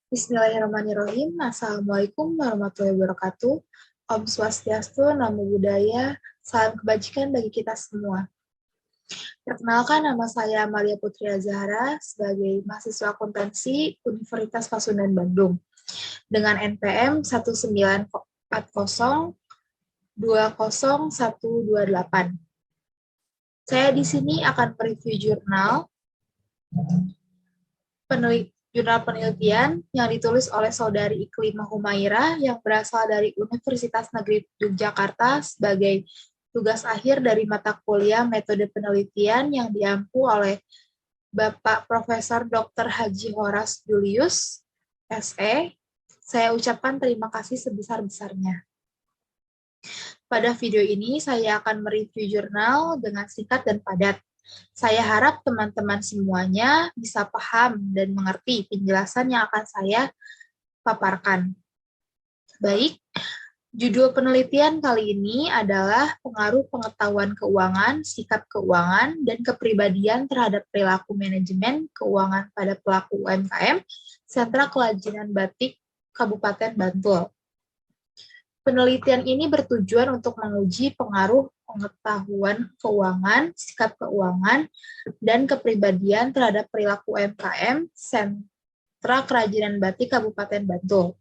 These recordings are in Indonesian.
Bismillahirrahmanirrahim. Assalamualaikum warahmatullahi wabarakatuh. Om Swastiastu, Namo Buddhaya, salam kebajikan bagi kita semua. Perkenalkan, nama saya Amalia Putri Azahara sebagai mahasiswa akuntansi Universitas Pasundan Bandung dengan NPM 1940200128. Saya di sini akan mereview jurnal penelitian yang ditulis oleh Saudari Iklimah Humaira yang berasal dari Universitas Negeri Yogyakarta sebagai tugas akhir dari mata kuliah metode penelitian yang diampu oleh Bapak Profesor Dr. Haji Horas Julius, SE. Saya ucapkan terima kasih sebesar-besarnya. Pada video ini saya akan mereview jurnal dengan singkat dan padat. Saya harap teman-teman semuanya bisa paham dan mengerti penjelasan yang akan saya paparkan. Baik, judul penelitian kali ini adalah pengaruh pengetahuan keuangan, sikap keuangan, dan kepribadian terhadap perilaku manajemen keuangan pada pelaku UMKM, Sentra Kerajinan Batik Kabupaten Bantul. Penelitian ini bertujuan untuk menguji pengaruh pengetahuan keuangan, sikap keuangan, dan kepribadian terhadap perilaku UMKM Sentra Kerajinan Batik Kabupaten Bantul.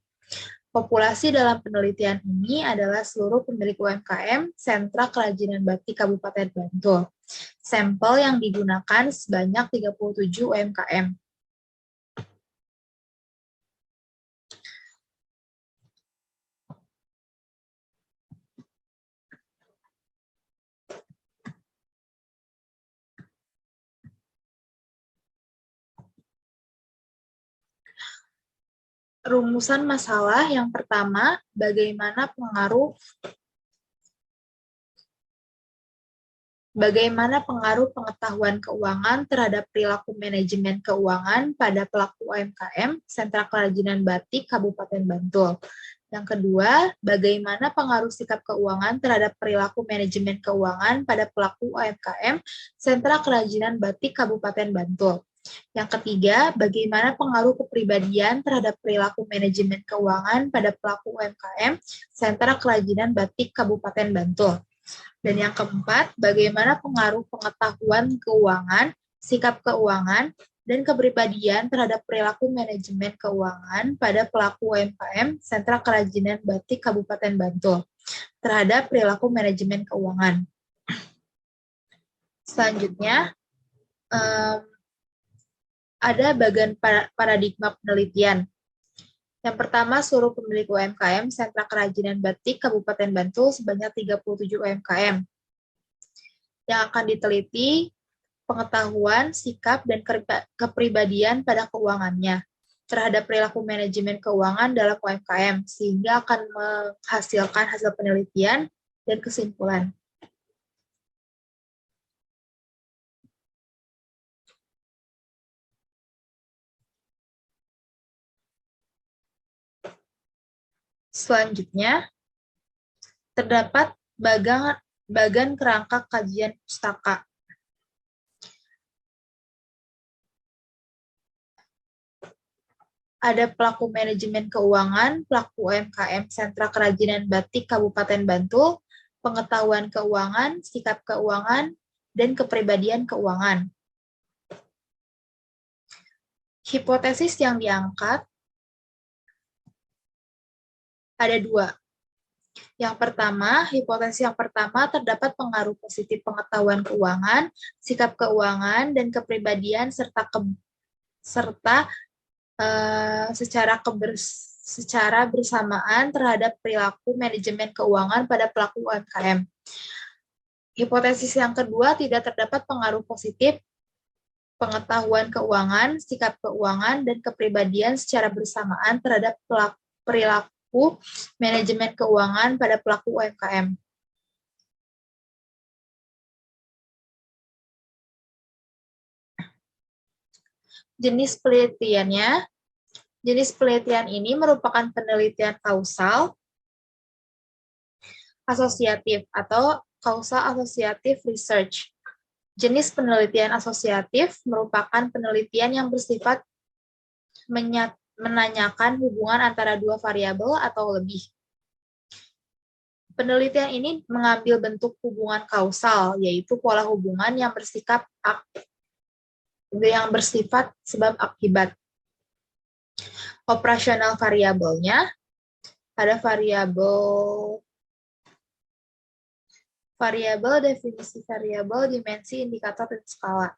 Populasi dalam penelitian ini adalah seluruh pemilik UMKM Sentra Kerajinan Batik Kabupaten Bantul. Sampel yang digunakan sebanyak 37 UMKM. Rumusan masalah yang pertama, bagaimana pengaruh pengetahuan keuangan terhadap perilaku manajemen keuangan pada pelaku UMKM Sentra Kerajinan Batik Kabupaten Bantul. Yang kedua, bagaimana pengaruh sikap keuangan terhadap perilaku manajemen keuangan pada pelaku UMKM Sentra Kerajinan Batik Kabupaten Bantul. Yang ketiga, bagaimana pengaruh kepribadian terhadap perilaku manajemen keuangan pada pelaku UMKM Sentra Kerajinan Batik Kabupaten Bantul. Dan yang keempat, bagaimana pengaruh pengetahuan keuangan, sikap keuangan, dan kepribadian terhadap perilaku manajemen keuangan pada pelaku UMKM Sentra Kerajinan Batik Kabupaten Bantul terhadap perilaku manajemen keuangan. Selanjutnya, ada bagian paradigma penelitian. Yang pertama, seluruh pemilik UMKM Sentra Kerajinan Batik Kabupaten Bantul sebanyak 37 UMKM. Yang akan diteliti pengetahuan, sikap, dan kepribadian pada keuangannya terhadap perilaku manajemen keuangan dalam UMKM, sehingga akan menghasilkan hasil penelitian dan kesimpulan. Selanjutnya, terdapat bagan kerangka kajian pustaka. Ada pelaku manajemen keuangan, pelaku UMKM Sentra Kerajinan Batik Kabupaten Bantul, pengetahuan keuangan, sikap keuangan, dan kepribadian keuangan. Hipotesis yang diangkat ada dua. Hipotesis yang pertama terdapat pengaruh positif pengetahuan keuangan, sikap keuangan, dan kepribadian secara bersamaan terhadap perilaku manajemen keuangan pada pelaku UMKM. Hipotesis yang kedua tidak terdapat pengaruh positif pengetahuan keuangan, sikap keuangan, dan kepribadian secara bersamaan terhadap perilaku manajemen keuangan pada pelaku UMKM. Jenis penelitiannya, jenis penelitian ini merupakan penelitian kausal asosiatif atau causal associative research. Jenis penelitian asosiatif merupakan penelitian yang bersifat menanyakan hubungan antara dua variabel atau lebih. Penelitian ini mengambil bentuk hubungan kausal, yaitu pola hubungan yang bersifat sebab akibat. Operasional variabelnya ada variabel, definisi variabel, dimensi, indikator, dan skala.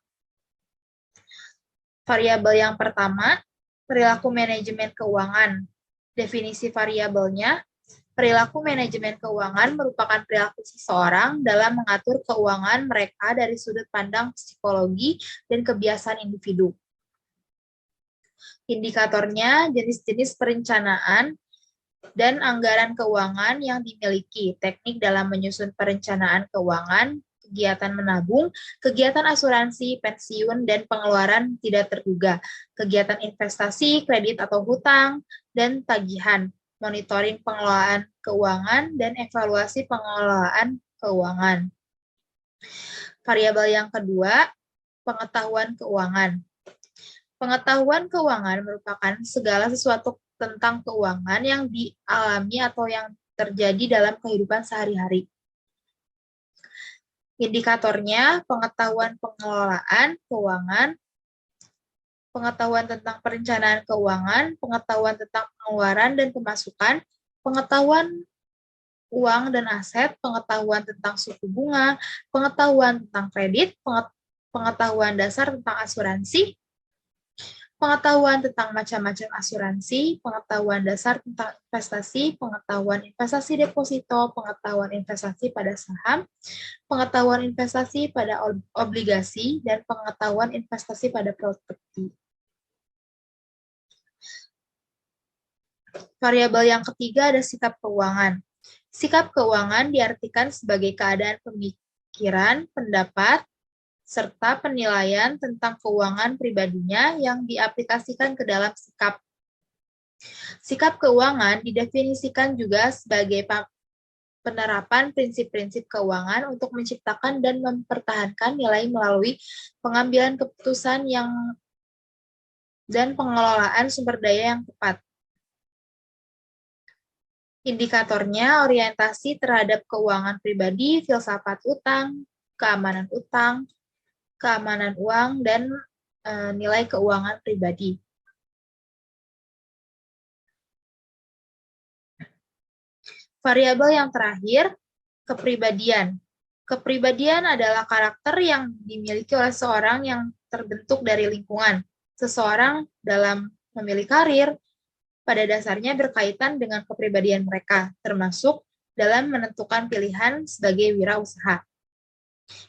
Variabel yang pertama, perilaku manajemen keuangan. Definisi variabelnya, perilaku manajemen keuangan merupakan perilaku seseorang dalam mengatur keuangan mereka dari sudut pandang psikologi dan kebiasaan individu. Indikatornya, jenis-jenis perencanaan dan anggaran keuangan yang dimiliki, teknik dalam menyusun perencanaan keuangan, kegiatan menabung, kegiatan asuransi, pensiun, dan pengeluaran tidak terduga, kegiatan investasi, kredit atau hutang, dan tagihan, monitoring pengelolaan keuangan, dan evaluasi pengelolaan keuangan. Variabel yang kedua, pengetahuan keuangan. Pengetahuan keuangan merupakan segala sesuatu tentang keuangan yang dialami atau yang terjadi dalam kehidupan sehari-hari. Indikatornya, pengetahuan pengelolaan keuangan, pengetahuan tentang perencanaan keuangan, pengetahuan tentang pengeluaran dan pemasukan, pengetahuan uang dan aset, pengetahuan tentang suku bunga, pengetahuan tentang kredit, pengetahuan dasar tentang asuransi, pengetahuan tentang macam-macam asuransi, pengetahuan dasar tentang investasi, pengetahuan investasi deposito, pengetahuan investasi pada saham, pengetahuan investasi pada obligasi, dan pengetahuan investasi pada properti. Variabel yang ketiga ada sikap keuangan. Sikap keuangan diartikan sebagai keadaan pemikiran, pendapat, serta penilaian tentang keuangan pribadinya yang diaplikasikan ke dalam sikap. Sikap keuangan didefinisikan juga sebagai penerapan prinsip-prinsip keuangan untuk menciptakan dan mempertahankan nilai melalui pengambilan keputusan dan pengelolaan sumber daya yang tepat. Indikatornya orientasi terhadap keuangan pribadi, filsafat utang, keamanan uang, dan nilai keuangan pribadi. Variabel yang terakhir, kepribadian. Kepribadian adalah karakter yang dimiliki oleh seorang yang terbentuk dari lingkungan. Seseorang dalam memilih karir, pada dasarnya berkaitan dengan kepribadian mereka, termasuk dalam menentukan pilihan sebagai wirausaha.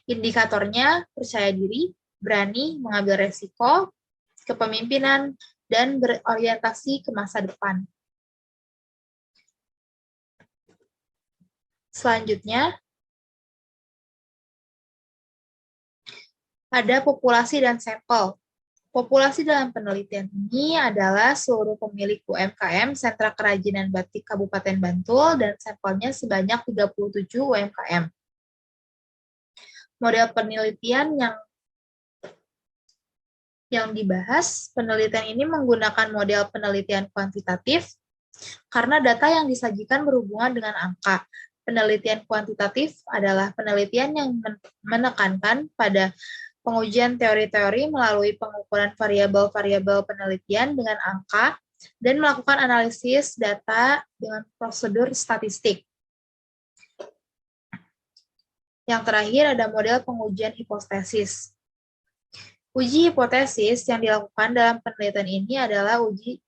Indikatornya percaya diri, berani mengambil resiko, kepemimpinan, dan berorientasi ke masa depan. Selanjutnya, ada populasi dan sampel. Populasi dalam penelitian ini adalah seluruh pemilik UMKM Sentra Kerajinan Batik Kabupaten Bantul dan sampelnya sebanyak 37 UMKM. Model penelitian yang dibahas, penelitian ini menggunakan model penelitian kuantitatif karena data yang disajikan berhubungan dengan angka. Penelitian kuantitatif adalah penelitian yang menekankan pada pengujian teori-teori melalui pengukuran variabel-variabel penelitian dengan angka dan melakukan analisis data dengan prosedur statistik. Yang terakhir ada model pengujian hipotesis. Uji hipotesis yang dilakukan dalam penelitian ini adalah uji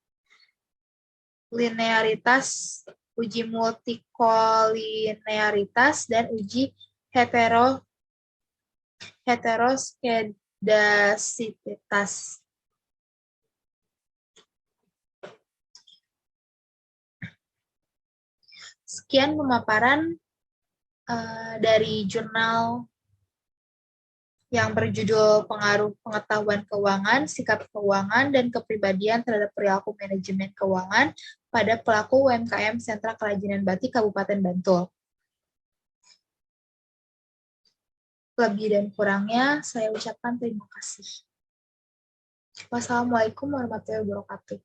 linearitas, uji multikolinearitas, dan uji heteroskedasitas. Sekian pemaparan dari jurnal yang berjudul Pengaruh Pengetahuan Keuangan, Sikap Keuangan, dan Kepribadian terhadap Perilaku Manajemen Keuangan pada pelaku UMKM Sentra Kerajinan Batik Kabupaten Bantul. Lebih dan kurangnya saya ucapkan terima kasih. Wassalamualaikum warahmatullahi wabarakatuh.